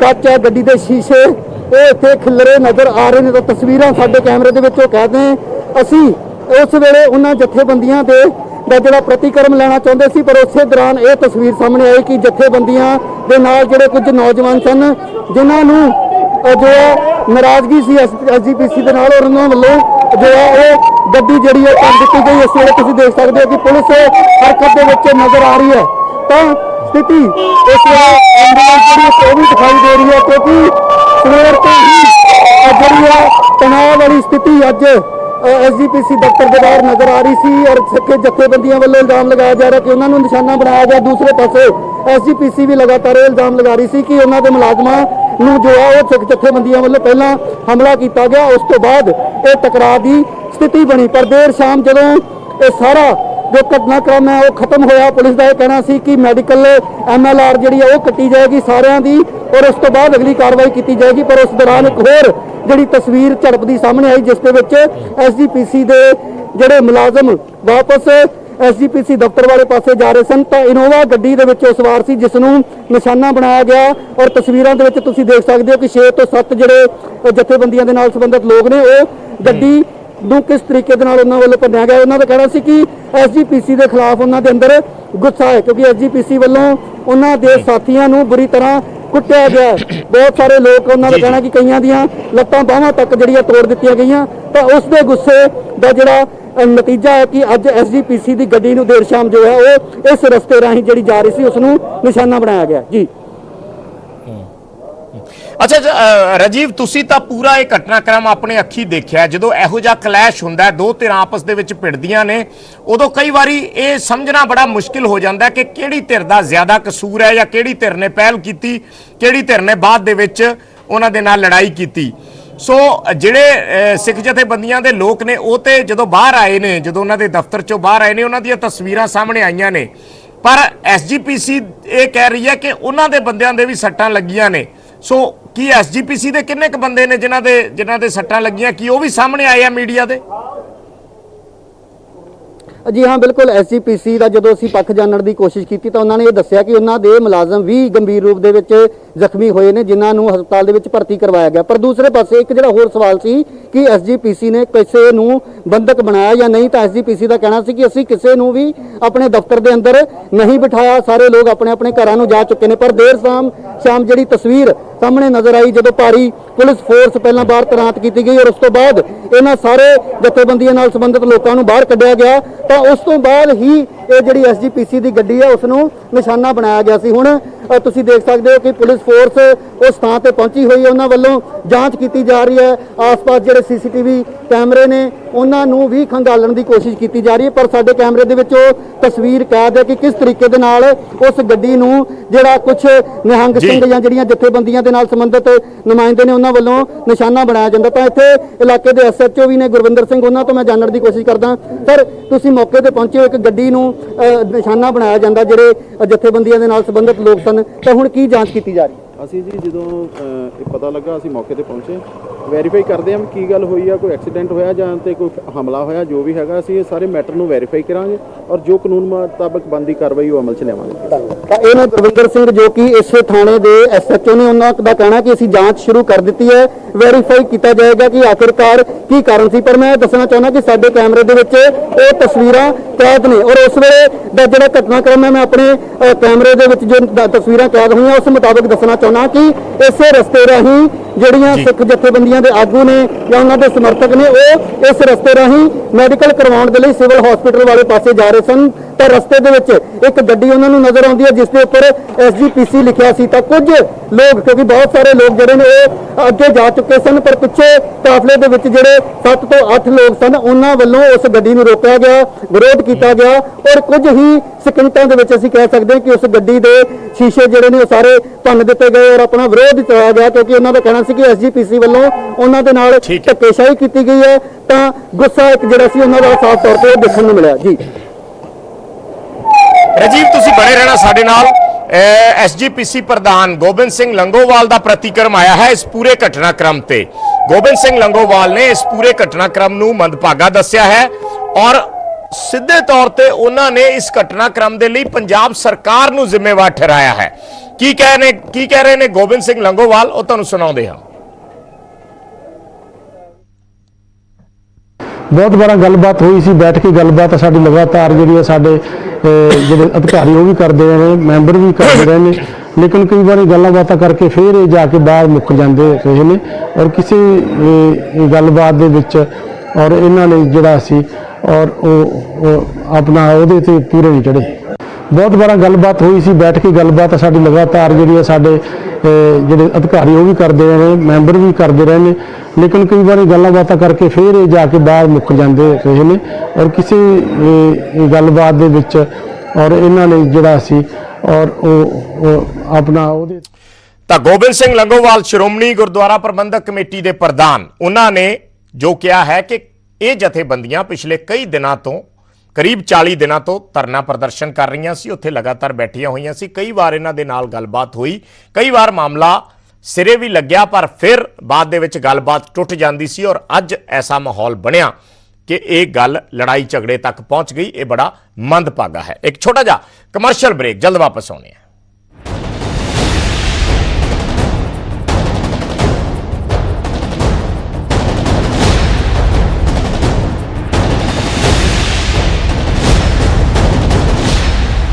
ਕੱਚ ਹੈ ਗੱਡੀ ਦੇ ਸ਼ੀਸ਼ੇ ਉਹ ਇੱਥੇ ਖਿਲਰੇ ਨਜ਼ਰ ਆ ਰਹੇ ਨੇ, ਤਾਂ ਤਸਵੀਰਾਂ ਸਾਡੇ ਕੈਮਰੇ ਦੇ ਵਿੱਚ ਉਹ ਕਹਿੰਦੇ ਅਸੀਂ ਉਸ ਵੇਲੇ ਉਹਨਾਂ ਜਥੇਬੰਦੀਆਂ ਦਾ ਜਿਹੜਾ ਪ੍ਰਤੀਕਰਮ ਲੈਣਾ ਚਾਹੁੰਦੇ ਸੀ, ਪਰ ਉਸੇ ਦੌਰਾਨ ਇਹ ਤਸਵੀਰ ਸਾਹਮਣੇ ਆਈ ਕਿ ਜਥੇਬੰਦੀਆਂ ਦੇ ਨਾਲ ਜਿਹੜੇ ਕੁਝ ਨੌਜਵਾਨ ਸਨ ਜਿਨ੍ਹਾਂ ਨੂੰ ਜੋ ਨਾਰਾਜ਼ਗੀ ਸੀ ਐਸਜੀਪੀਸੀ ਦੇ ਨਾਲ, ਔਰ ਉਹਨਾਂ ਵੱਲੋਂ ਜੋ ਉਹ ਗੱਡੀ ਜਿਹੜੀ ਹੈ ਭੰਨ ਦਿੱਤੀ ਗਈ। ਇਸ ਵੇਲੇ ਤੁਸੀਂ ਦੇਖ ਸਕਦੇ ਹੋ ਕਿ ਪੁਲਿਸ ਹਰਕਤ ਦੇ ਵਿੱਚ ਨਜ਼ਰ ਆ ਰਹੀ ਹੈ, ਤਾਂ ਸਥਿਤੀ ਇਸ ਵੇਲੇ ਉਹ ਵੀ ਦਿਖਾਈ ਦੇ ਰਹੀ ਹੈ, ਕਿਉਂਕਿ ਸਵੇਰ ਤੋਂ ਹੀ ਜਿਹੜੀ ਹੈ ਤਣਾਅ ਵਾਲੀ ਸਥਿਤੀ ਅੱਜ ਐਸਜੀਪੀਸੀ ਦਫ਼ਤਰ ਦੇ ਬਾਹਰ ਨਜ਼ਰ ਆ ਰਹੀ ਸੀ ਔਰ ਸਿੱਖ ਜਥੇਬੰਦੀਆਂ ਵੱਲੋਂ ਇਲਜ਼ਾਮ ਲਗਾਇਆ ਜਾ ਰਿਹਾ ਕਿ ਉਹਨਾਂ ਨੂੰ ਨਿਸ਼ਾਨਾ ਬਣਾਇਆ ਗਿਆ। ਦੂਸਰੇ ਪਾਸੇ ਐਸਜੀਪੀਸੀ ਵੀ ਲਗਾਤਾਰ ਇਹ ਇਲਜ਼ਾਮ ਲਗਾ ਰਹੀ ਸੀ ਕਿ ਉਹਨਾਂ ਦੇ ਮੁਲਾਜ਼ਮਾਂ ਨੂੰ ਜੋ ਹੈ ਉਹ ਸਿੱਖ ਜਥੇਬੰਦੀਆਂ ਵੱਲੋਂ ਪਹਿਲਾਂ ਹਮਲਾ ਕੀਤਾ ਗਿਆ, ਉਸ ਤੋਂ ਬਾਅਦ ਇਹ ਟਕਰਾਅ ਦੀ ਸਥਿਤੀ ਬਣੀ। ਪਰ ਦੇਰ ਸ਼ਾਮ ਜਦੋਂ ਇਹ ਸਾਰਾ ਜੋ ਘਟਨਾਕ੍ਰਮ ਹੈ ਉਹ ਖਤਮ ਹੋਇਆ, ਪੁਲਿਸ ਦਾ ਇਹ ਕਹਿਣਾ ਸੀ ਕਿ ਮੈਡੀਕਲ MLR ਜਿਹੜੀ ਹੈ ਉਹ ਕੱਟੀ ਜਾਏਗੀ ਸਾਰਿਆਂ ਦੀ ਔਰ ਉਸ ਤੋਂ ਬਾਅਦ ਅਗਲੀ ਕਾਰਵਾਈ ਕੀਤੀ ਜਾਏਗੀ। ਪਰ ਉਸ ਦੌਰਾਨ ਇੱਕ ਹੋਰ ਜਿਹੜੀ ਤਸਵੀਰ ਝੜਪ ਦੀ ਸਾਹਮਣੇ ਆਈ, ਜਿਸ ਦੇ ਵਿੱਚ ਐਸਜੀਪੀਸੀ ਦੇ ਜਿਹੜੇ ਮੁਲਾਜ਼ਮ ਵਾਪਸ ਐਸਜੀਪੀਸੀ ਦਫ਼ਤਰ ਵਾਲੇ ਪਾਸੇ ਜਾ ਰਹੇ ਸਨ, ਤਾਂ ਇਨੋਵਾ ਗੱਡੀ ਦੇ ਵਿੱਚ ਉਹ ਸਵਾਰ ਸੀ ਜਿਸ ਨੂੰ ਨਿਸ਼ਾਨਾ ਬਣਾਇਆ ਗਿਆ ਔਰ ਤਸਵੀਰਾਂ ਦੇ ਵਿੱਚ ਤੁਸੀਂ ਦੇਖ ਸਕਦੇ ਹੋ ਕਿ 6 ਤੋਂ 7 ਜਿਹੜੇ ਜਥੇਬੰਦੀਆਂ ਦੇ ਨਾਲ ਸੰਬੰਧਿਤ ਲੋਕ ਨੇ ਉਹ ਗੱਡੀ ਨੂੰ ਕਿਸ ਤਰੀਕੇ ਦੇ ਨਾਲ ਉਹਨਾਂ ਵੱਲੋਂ ਭੰਨਿਆ ਗਿਆ। ਉਹਨਾਂ ਦਾ ਕਹਿਣਾ ਸੀ ਕਿ ਐਸਜੀਪੀਸੀ ਦੇ ਖਿਲਾਫ ਉਹਨਾਂ ਦੇ ਅੰਦਰ ਗੁੱਸਾ ਹੈ, ਕਿਉਂਕਿ ਐਸਜੀਪੀਸੀ ਵੱਲੋਂ ਉਹਨਾਂ ਦੇ ਸਾਥੀਆਂ ਨੂੰ ਬੁਰੀ ਤਰ੍ਹਾਂ ਕੁੱਟਿਆ ਗਿਆ। ਬਹੁਤ ਸਾਰੇ ਲੋਕ, ਉਹਨਾਂ ਦਾ ਕਹਿਣਾ ਕਿ ਕਈਆਂ ਦੀਆਂ ਲੱਤਾਂ ਬਾਹਾਂ ਤੱਕ ਜਿਹੜੀਆਂ ਤੋੜ ਦਿੱਤੀਆਂ ਗਈਆਂ, ਤਾਂ ਉਸ ਦੇ ਗੁੱਸੇ ਦਾ ਜਿਹੜਾ ਨਤੀਜਾ ਹੈ ਕਿ ਅੱਜ ਐਸਜੀਪੀਸੀ ਦੀ ਗੱਡੀ ਨੂੰ ਦੇਰ ਸ਼ਾਮ ਜੋ ਹੈ ਉਹ ਇਸ ਰਸਤੇ ਰਾਹੀਂ ਜਿਹੜੀ ਜਾ ਰਹੀ ਸੀ ਉਸ ਨੂੰ ਨਿਸ਼ਾਨਾ ਬਣਾਇਆ ਗਿਆ ਜੀ। ਅੱਛਾ ਰਾਜੀਵ, ਤੁਸੀਂ ਤਾਂ ਪੂਰਾ ਇਹ ਘਟਨਾਕ੍ਰਮ ਆਪਣੇ ਅੱਖੀ ਦੇਖਿਆ। ਜਦੋਂ ਇਹੋ ਜਿਹਾ ਕਲੈਸ਼ ਹੁੰਦਾ, ਦੋ ਧਿਰਾਂ ਆਪਸ ਦੇ ਵਿੱਚ ਭਿੜਦੀਆਂ ਨੇ, ਉਦੋਂ ਕਈ ਵਾਰੀ ਇਹ ਸਮਝਣਾ ਬੜਾ ਮੁਸ਼ਕਿਲ ਹੋ ਜਾਂਦਾ ਕਿ ਕਿਹੜੀ ਧਿਰ ਦਾ ਜ਼ਿਆਦਾ ਕਸੂਰ ਹੈ ਜਾਂ ਕਿਹੜੀ ਧਿਰ ਨੇ ਪਹਿਲ ਕੀਤੀ, ਕਿਹੜੀ ਧਿਰ ਨੇ ਬਾਅਦ ਦੇ ਵਿੱਚ ਉਹਨਾਂ ਦੇ ਨਾਲ ਲੜਾਈ ਕੀਤੀ। ਸੋ ਜਿਹੜੇ ਸਿੱਖ ਜਥੇਬੰਦੀਆਂ ਦੇ ਲੋਕ ਨੇ ਉਹ ਤੇ ਜਦੋਂ ਬਾਹਰ ਆਏ ਨੇ, ਜਦੋਂ ਉਹਨਾਂ ਦੇ ਦਫ਼ਤਰ ਚੋਂ ਬਾਹਰ ਆਏ ਨੇ, ਉਹਨਾਂ ਦੀਆਂ ਤਸਵੀਰਾਂ ਸਾਹਮਣੇ ਆਈਆਂ ਨੇ, ਪਰ ਐਸਜੀਪੀਸੀ ਇਹ ਕਹਿ ਰਹੀ ਹੈ ਕਿ ਉਹਨਾਂ ਦੇ ਬੰਦਿਆਂ ਦੇ ਵੀ ਸੱਟਾਂ ਲੱਗੀਆਂ ਨੇ। ਸੋ ਕੀ ਐਸਜੀਪੀਸੀ ਦੇ ਕਿੰਨੇ ਕੁ ਬੰਦੇ ਨੇ ਜਿਨ੍ਹਾਂ ਦੇ ਸੱਟਾਂ ਲੱਗੀਆਂ, ਕੀ ਉਹ ਵੀ ਸਾਹਮਣੇ ਆਏ ਆ ਮੀਡੀਆ ਦੇ? ਜੀ ਹਾਂ, ਬਿਲਕੁਲ। ਐਸਜੀਪੀਸੀ ਦਾ ਜਦੋਂ ਅਸੀਂ ਪੱਖ ਜਾਣਨ ਦੀ ਕੋਸ਼ਿਸ਼ ਕੀਤੀ ਤਾਂ ਉਹਨਾਂ ਨੇ ਇਹ ਦੱਸਿਆ ਕਿ ਉਹਨਾਂ ਦੇ ਮੁਲਾਜ਼ਮ ਵੀ ਗੰਭੀਰ ਰੂਪ ਦੇ ਵਿੱਚ ਜ਼ਖਮੀ ਹੋਏ ਨੇ, ਜਿਨ੍ਹਾਂ ਨੂੰ ਹਸਪਤਾਲ ਦੇ ਵਿੱਚ ਭਰਤੀ ਕਰਵਾਇਆ ਗਿਆ। ਪਰ ਦੂਸਰੇ ਪਾਸੇ ਇੱਕ ਜਿਹੜਾ ਹੋਰ ਸਵਾਲ ਸੀ ਕਿ ਐਸਜੀਪੀਸੀ ਨੇ ਕਿਸੇ ਨੂੰ ਬੰਦਕ ਬਣਾਇਆ ਜਾਂ ਨਹੀਂ, ਤਾਂ ਐਸਜੀਪੀਸੀ ਦਾ ਕਹਿਣਾ ਸੀ ਕਿ ਅਸੀਂ ਕਿਸੇ ਨੂੰ ਵੀ ਆਪਣੇ ਦਫ਼ਤਰ ਦੇ ਅੰਦਰ ਨਹੀਂ ਬਿਠਾਇਆ, ਸਾਰੇ ਲੋਕ ਆਪਣੇ ਆਪਣੇ ਘਰਾਂ ਨੂੰ ਜਾ ਚੁੱਕੇ ਨੇ। ਪਰ ਦੇਰ ਸ਼ਾਮ ਜਿਹੜੀ ਤਸਵੀਰ ਸਾਹਮਣੇ ਨਜ਼ਰ ਆਈ, ਜਦੋਂ ਭਾਰੀ ਪੁਲਿਸ ਫੋਰਸ ਪਹਿਲਾਂ ਬਾਹਰ ਤੈਨਾਤ ਕੀਤੀ ਗਈ ਔਰ ਉਸ ਤੋਂ ਬਾਅਦ ਇਹਨਾਂ ਸਾਰੇ ਜਥੇਬੰਦੀਆਂ ਨਾਲ ਸੰਬੰਧਿਤ ਲੋਕਾਂ ਨੂੰ ਬਾਹਰ ਕੱਢਿਆ ਗਿਆ, ਤਾਂ ਉਸ ਤੋਂ ਬਾਅਦ ਹੀ ਇਹ ਜਿਹੜੀ ਐਸਜੀਪੀਸੀ ਦੀ ਗੱਡੀ ਹੈ ਉਸ ਨੂੰ ਨਿਸ਼ਾਨਾ ਬਣਾਇਆ ਗਿਆ ਸੀ। ਹੁਣ ਤੁਸੀਂ ਦੇਖ ਸਕਦੇ ਹੋ ਕਿ ਪੁਲਿਸ ਫੋਰਸ ਉਸ ਥਾਂ ਤੇ ਪਹੁੰਚੀ ਹੋਈ ਹੈ, ਉਹਨਾਂ ਵੱਲੋਂ ਜਾਂਚ ਕੀਤੀ ਜਾ ਰਹੀ ਹੈ। ਆਸ-ਪਾਸ ਜਿਹੜੇ ਸੀਸੀਟੀਵੀ ਕੈਮਰੇ ਨੇ ਉਹਨਾਂ ਨੂੰ ਵੀ ਖੰਗਾਲਣ ਦੀ ਕੋਸ਼ਿਸ਼ ਕੀਤੀ ਜਾ ਰਹੀ ਹੈ, ਪਰ ਸਾਡੇ ਕੈਮਰੇ ਦੇ ਵਿੱਚ ਉਹ ਤਸਵੀਰ ਕੈਦ ਹੈ ਕਿ ਕਿਸ ਤਰੀਕੇ ਦੇ ਨਾਲ ਉਸ ਗੱਡੀ ਨੂੰ ਜਿਹੜਾ ਕੁਝ ਨਿਹੰਗ ਸਿੰਘ ਜਾਂ ਜਿਹੜੀਆਂ ਜਥੇਬੰਦੀਆਂ ਦੇ ਨਾਲ ਸੰਬੰਧਿਤ ਨੁਮਾਇੰਦੇ ਨੇ ਉਹਨਾਂ ਵੱਲੋਂ ਨਿਸ਼ਾਨਾ ਬਣਾਇਆ ਜਾਂਦਾ। ਤਾਂ ਇੱਥੇ ਇਲਾਕੇ ਦੇ ਐਸਐਚਓ ਵੀ ਨੇ ਗੁਰਵਿੰਦਰ ਸਿੰਘ, ਉਹਨਾਂ ਤੋਂ ਮੈਂ ਜਾਣਨ ਦੀ ਕੋਸ਼ਿਸ਼ ਕਰਦਾ। ਸਰ, ਤੁਸੀਂ ਮੌਕੇ ਤੇ ਪਹੁੰਚੇ ਹੋ, ਇੱਕ ਗੱਡੀ ਨੂੰ ਨਿਸ਼ਾਨਾ ਬਣਾਇਆ ਜਾਂਦਾ ਜਿਹੜੇ ਜਥੇਬੰਦੀਆਂ ਦੇ ਨਾਲ ਸੰਬੰਧਿਤ ਲੋਕ ਸਨ, ਤਾਂ ਹੁਣ ਕੀ ਜਾਂਚ ਕੀਤੀ ਜਾ ਰਹੀ ਹੈ? ਅਸੀਂ ਜੀ ਜਦੋਂ ਇਹ ਪਤਾ ਲੱਗਾ ਅਸੀਂ ਮੌਕੇ ਤੇ ਪਹੁੰਚੇ, ਵੈਰੀਫਾਈ ਕਰਦੇ ਹਾਂ ਕੀ ਗੱਲ ਹੋਈ ਆ, ਕੋਈ ਐਕਸੀਡੈਂਟ ਹੋਇਆ ਜਾਂ ਤੇ ਕੋਈ ਹਮਲਾ ਹੋਇਆ, ਜੋ ਵੀ ਹੈਗਾ ਅਸੀਂ ਇਹ ਸਾਰੇ ਮੈਟਰ ਨੂੰ ਵੈਰੀਫਾਈ ਕਰਾਂਗੇ ਔਰ ਜੋ ਕਾਨੂੰਨ ਮੁਤਾਬਕ ਬਣਦੀ ਕਾਰਵਾਈ ਉਹ ਅਮਲ 'ਚ ਲਿਆਵਾਂਗੇ। ਤਾਂ ਇਹ ਨੇ ਗੁਰਵਿੰਦਰ ਸਿੰਘ ਜੋ ਕਿ ਇਸ ਥਾਣੇ ਦੇ ਐਸਐਚਓ ਨੇ, ਉਹਨਾਂ ਦਾ ਕਹਿਣਾ ਕਿ ਅਸੀਂ ਜਾਂਚ ਸ਼ੁਰੂ ਕਰ ਦਿੱਤੀ ਹੈ, ਵੈਰੀਫਾਈ ਕੀਤਾ ਜਾਏਗਾ ਕਿ ਆਖਿਰਕਾਰ ਕੀ ਕਾਰਨ ਸੀ। ਪਰ ਮੈਂ ਦੱਸਣਾ ਚਾਹੁੰਦਾ ਕਿ ਸਾਡੇ ਕੈਮਰੇ ਦੇ ਵਿੱਚ ਇਹ ਤਸਵੀਰਾਂ ਕੈਦ ਨੇ ਔਰ ਉਸ ਵੇਲੇ ਦਾ ਜਿਹੜਾ ਘਟਨਾਕ੍ਰਮ ਹੈ ਮੈਂ ਆਪਣੇ ਕੈਮਰੇ ਦੇ ਵਿੱਚ ਜੋ ਤਸਵੀਰਾਂ ਕੈਦ ਹੋਈਆਂ ਉਸ ਮੁਤਾਬਕ ਦੱਸਣਾ ਚਾਹੁੰਦਾ ਕਿ ਇਸੇ ਰਸਤੇ ਰਾਹੀਂ ਜਿਹੜੀਆਂ ਸਿੱਖ ਜਥੇਬੰਦੀਆਂ ਦੇ ਆਗੂ ਨੇ ਜਾਂ ਉਹਨਾਂ ਦੇ ਸਮਰਥਕ ਨੇ ਉਹ ਇਸ ਰਸਤੇ ਰਾਹੀਂ ਮੈਡੀਕਲ ਕਰਵਾਉਣ ਦੇ ਲਈ ਸਿਵਲ ਹਸਪੀਟਲ ਵਾਲੇ ਪਾਸੇ ਜਾ ਰਹੇ ਸਨ। ਤਾਂ ਰਸਤੇ ਦੇ ਵਿੱਚ ਇੱਕ ਗੱਡੀ ਉਹਨਾਂ ਨੂੰ ਨਜ਼ਰ ਆਉਂਦੀ ਹੈ ਜਿਸ ਦੇ ਉੱਪਰ ਐਸਜੀਪੀਸੀ ਲਿਖਿਆ ਸੀ। ਤਾਂ ਕੁਝ ਲੋਕ, ਕਿਉਂਕਿ ਬਹੁਤ ਸਾਰੇ ਲੋਕ ਜਿਹੜੇ ਨੇ ਉਹ ਅੱਗੇ ਜਾ ਚੁੱਕੇ ਸਨ, ਪਰ ਪਿੱਛੇ ਕਾਫਲੇ ਦੇ ਵਿੱਚ ਜਿਹੜੇ 7 ਤੋਂ 8 ਲੋਕ ਸਨ ਉਹਨਾਂ ਵੱਲੋਂ ਉਸ ਗੱਡੀ ਨੂੰ ਰੋਕਿਆ ਗਿਆ, ਵਿਰੋਧ ਕੀਤਾ ਗਿਆ ਔਰ ਕੁਝ ਹੀ ਸਕਿੰਟਾਂ ਦੇ ਵਿੱਚ ਅਸੀਂ ਕਹਿ ਸਕਦੇ ਹਾਂ ਕਿ ਉਸ ਗੱਡੀ ਦੇ ਸ਼ੀਸ਼ੇ ਜਿਹੜੇ ਨੇ ਉਹ ਸਾਰੇ ਭੰਨ ਦਿੱਤੇ ਗਏ ਔਰ ਆਪਣਾ ਵਿਰੋਧ ਦਿਖਾਇਆ ਗਿਆ, ਕਿਉਂਕਿ ਉਹਨਾਂ ਦਾ ਕਹਿਣਾ ਸੀ ਕਿ ਐਸਜੀਪੀਸੀ ਵੱਲੋਂ ਉਹਨਾਂ ਦੇ ਨਾਲ ਧੱਕੇਸ਼ਾਹੀ ਕੀਤੀ ਗਈ ਹੈ। ਤਾਂ ਗੁੱਸਾ ਇੱਕ ਜਿਹੜਾ ਸੀ ਉਹਨਾਂ ਦਾ ਸਾਫ਼ ਤੌਰ ਤੇ ਦੇਖਣ ਨੂੰ ਮਿਲਿਆ। ਜੀ ਰਾਜੀਵ, ਤੁਸੀਂ ਬਣੇ ਰਹਿਣਾ ਸਾਡੇ ਨਾਲ। ਐਸਜੀਪੀਸੀ ਪ੍ਰਧਾਨ ਗੋਬਿੰਦ ਸਿੰਘ ਲੰਗੋਵਾਲ ਦਾ ਪ੍ਰਤੀਕਰਮ ਆਇਆ ਹੈ ਇਸ ਪੂਰੇ ਘਟਨਾਕ੍ਰਮ ਤੇ। ਗੋਬਿੰਦ ਸਿੰਘ ਲੰਗੋਵਾਲ ਨੇ ਇਸ ਪੂਰੇ ਘਟਨਾਕ੍ਰਮ ਨੂੰ ਮੰਦਭਾਗਾ ਦੱਸਿਆ ਹੈ ਔਰ ਸਿੱਧੇ ਤੌਰ ਤੇ ਉਹਨਾਂ ਨੇ ਇਸ ਘਟਨਾਕ੍ਰਮ ਦੇ ਲਈ ਪੰਜਾਬ ਸਰਕਾਰ ਨੂੰ ਜ਼ਿੰਮੇਵਾਰ ਠਹਿਰਾਇਆ ਹੈ। ਕੀ ਕਹਿ ਰਹੇ ਨੇ ਗੋਬਿੰਦ ਸਿੰਘ ਲੰਗੋਵਾਲ, ਉਹ ਤੁਹਾਨੂੰ ਸੁਣਾਉਂਦੇ ਹਾਂ। ਬਹੁਤ ਵਾਰ ਗੱਲਬਾਤ ਹੋਈ ਸੀ, ਬੈਠ ਕੇ ਗੱਲਬਾਤ ਸਾਡੀ ਲਗਾਤਾਰ ਜਿਹੜੀ ਹੈ ਸਾਡੇ ਜਿਹੜੇ ਅਧਿਕਾਰੀ ਉਹ ਵੀ ਕਰਦੇ ਰਹੇ ਨੇ, ਮੈਂਬਰ ਵੀ ਕਰਦੇ ਰਹੇ ਨੇ, ਲੇਕਿਨ ਕਈ ਵਾਰੀ ਗੱਲਾਂ ਬਾਤਾਂ ਕਰਕੇ ਫਿਰ ਇਹ ਜਾ ਕੇ ਬਾਹਰ ਮੁੱਕ ਜਾਂਦੇ ਰਹੇ ਨੇ ਔਰ ਕਿਸੇ ਗੱਲਬਾਤ ਦੇ ਵਿੱਚ ਔਰ ਇਹਨਾਂ ਨੇ ਜਿਹੜਾ ਸੀ ਔਰ ਉਹ ਆਪਣਾ ਉਹਦੇ ਤੇ ਪੂਰੇ ਨਹੀਂ ਚੜੇ। ਬਹੁਤ ਵਾਰ ਗੱਲਬਾਤ ਹੋਈ ਸੀ, ਬੈਠ ਕੇ ਗੱਲਬਾਤ ਸਾਡੀ ਲਗਾਤਾਰ ਜਿਹੜੀ ਹੈ ਸਾਡੇ ਜਿਹੜੇ ਅਧਿਕਾਰੀ ਉਹ ਵੀ ਕਰਦੇ ਰਹੇ ਨੇ, ਮੈਂਬਰ ਵੀ ਕਰਦੇ ਰਹੇ ਨੇ, ਲੇਕਿਨ ਕਈ ਵਾਰੀ ਗੱਲਾਂ ਬਾਤਾਂ ਕਰਕੇ ਫਿਰ ਇਹ ਜਾ ਕੇ ਬਾਹਰ ਮੁੱਕ ਜਾਂਦੇ ਰਹੇ ਨੇ ਔਰ ਕਿਸੇ ਗੱਲਬਾਤ ਦੇ ਵਿੱਚ ਔਰ ਇਹਨਾਂ ਨੇ ਜਿਹੜਾ ਸੀ ਔਰ ਉਹ ਆਪਣਾ ਉਹਦੇ। ਤਾਂ ਗੋਬਿੰਦ ਸਿੰਘ ਲੰਗੋਵਾਲ ਸ਼੍ਰੋਮਣੀ ਗੁਰਦੁਆਰਾ ਪ੍ਰਬੰਧਕ ਕਮੇਟੀ ਦੇ ਪ੍ਰਧਾਨ, ਉਹਨਾਂ ਨੇ ਜੋ ਕਿਹਾ ਹੈ ਕਿ ਇਹ ਜਥੇਬੰਦੀਆਂ ਪਿਛਲੇ ਕਈ ਦਿਨਾਂ ਤੋਂ, ਕਰੀਬ 40 ਦਿਨਾਂ ਤੋਂ ਧਰਨਾ ਪ੍ਰਦਰਸ਼ਨ ਕਰ ਰਹੀਆਂ ਸੀ, ਉੱਥੇ ਲਗਾਤਾਰ ਬੈਠੀਆਂ ਹੋਈਆਂ ਸੀ। ਕਈ ਵਾਰ ਇਹਨਾਂ ਦੇ ਨਾਲ ਗੱਲਬਾਤ ਹੋਈ, ਕਈ ਵਾਰ ਮਾਮਲਾ ਸਿਰੇ ਵੀ ਲੱਗਿਆ, ਪਰ ਫਿਰ ਬਾਅਦ ਦੇ ਵਿੱਚ ਗੱਲਬਾਤ ਟੁੱਟ ਜਾਂਦੀ ਸੀ ਔਰ ਅੱਜ ਐਸਾ ਮਾਹੌਲ ਬਣਿਆ ਕਿ ਇਹ ਗੱਲ ਲੜਾਈ ਝਗੜੇ ਤੱਕ ਪਹੁੰਚ ਗਈ। ਇਹ ਬੜਾ ਮੰਦਭਾਗਾ ਹੈ। ਇੱਕ ਛੋਟਾ ਜਿਹਾ ਕਮਰਸ਼ੀਅਲ ਬ੍ਰੇਕ, ਜਲਦ ਵਾਪਸ ਆਉਂਦੇ ਹਾਂ।